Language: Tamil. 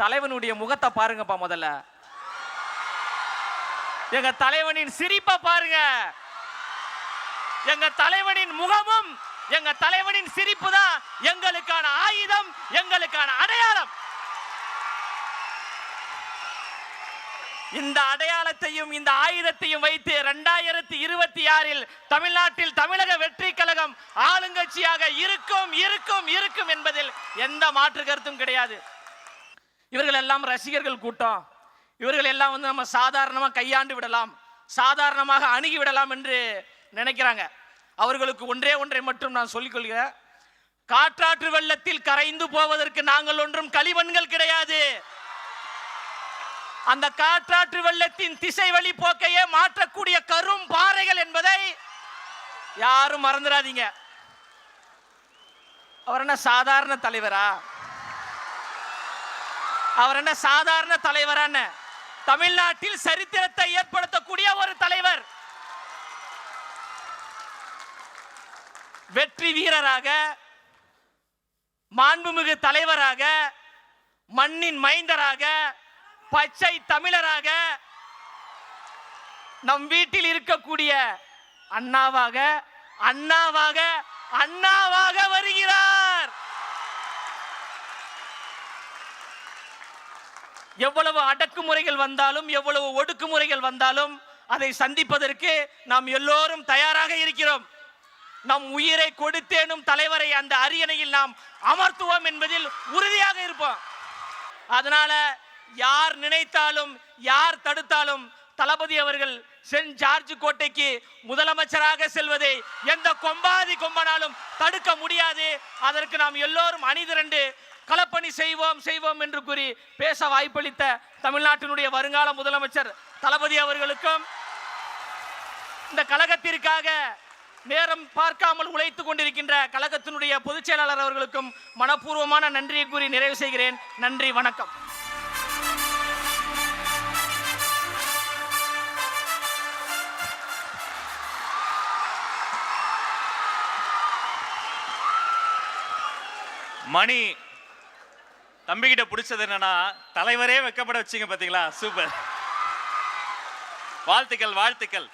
தலைவனுடைய முகத்தை பாருங்கப்பா. முதல்ல எங்க தலைவனின் சிரிப்பை பாருங்க. எங்க தலைவனின் முகமும் எங்க தலைவனின் சிரிப்பு தான் எங்களுக்கான ஆயுதம், எங்களுக்கான அடையாளம். இந்த அடையாளத்தையும் இந்த ஆயுதத்தையும் வைத்து 2026 தமிழ்நாட்டில் தமிழக வெற்றி கழகம் ஆளுங்கட்சியாக இருக்கும் இருக்கும் இருக்கும் என்பதில் எந்த மாற்று கருத்தும் கிடையாது. இவர்கள் எல்லாம் ரசிகர்கள் கூட்டம், இவர்கள் எல்லாம் நம்ம சாதாரணமாக கையாண்டு விடலாம், சாதாரணமாக அணுகி விடலாம் என்று நினைக்கிறாங்க. அவர்களுக்கு ஒன்றை மட்டும் நான் சொல்லிக் கொள்கிறேன். காற்றாற்று வெள்ளத்தில் கரைந்து போவதற்கு நாங்கள் ஒன்றும் களிமண்கள் கிடையாது. அந்த காற்றாற்று வெள்ளத்தின் திசை வழி போக்கையே மாற்றக்கூடிய கரும் பாறைகள் என்பதை யாரும் மறந்துடாதீங்க. அவர் என்ன சாதாரண தலைவரா? அவர் என்ன சாதாரண தலைவரான தமிழ்நாட்டில் சரித்திரத்தை ஏற்படுத்தக்கூடிய ஒரு தலைவர், வெற்றி வீரராக, மாண்புமிகு தலைவராக, மண்ணின் மைந்தராக, பச்சை தமிழராக, நம் வீட்டில் இருக்கக்கூடிய அண்ணாவாக அண்ணாவாக அண்ணாவாக வருகிறார். எவ்வளவு அடக்குமுறைகள் வந்தாலும், எவ்வளவு ஒடுக்குமுறைகள் வந்தாலும் அதை சந்திப்பதற்கு நாம் எல்லோரும் தயாராக இருக்கிறோம். நம் உயிரை கொடுத்தேனும் தலைவரை அந்த அரியணையில் நாம் அமர்த்துவோம் என்பதில் உறுதியாக இருப்போம். அதனால யார் நினைத்தாலும் யார் தடுத்தாலும் தளபதி அவர்கள் சென்ட் ஜார்ஜ் கோட்டைக்கு முதலமைச்சராக செல்வதை எந்த கொம்பாதி கொம்பனாலும் தடுக்க முடியாது. அதற்கு நாம் எல்லோரும் அணிதிரண்டு களப்பணி செய்வோம் என்று கூறி பேச வாய்ப்பளித்த தமிழ்நாட்டினுடைய வருங்கால முதலமைச்சர் தளபதி அவர்களுக்கும், இந்த கழகத்திற்காக நேரம் பார்க்காமல் உழைத்துக் கொண்டிருக்கின்ற கழகத்தினுடைய பொதுச் செயலாளர் அவர்களுக்கும் மனப்பூர்வமான நன்றியை கூறி நிறைவு செய்கிறேன். நன்றி, வணக்கம். மணி தம்பிக்கிட்ட பிடிச்சது என்னன்னா, தலைவரே வெக்கப்பட வச்சிங்க பாத்தீங்களா? சூப்பர், வாழ்த்துக்கள் வாழ்த்துக்கள்.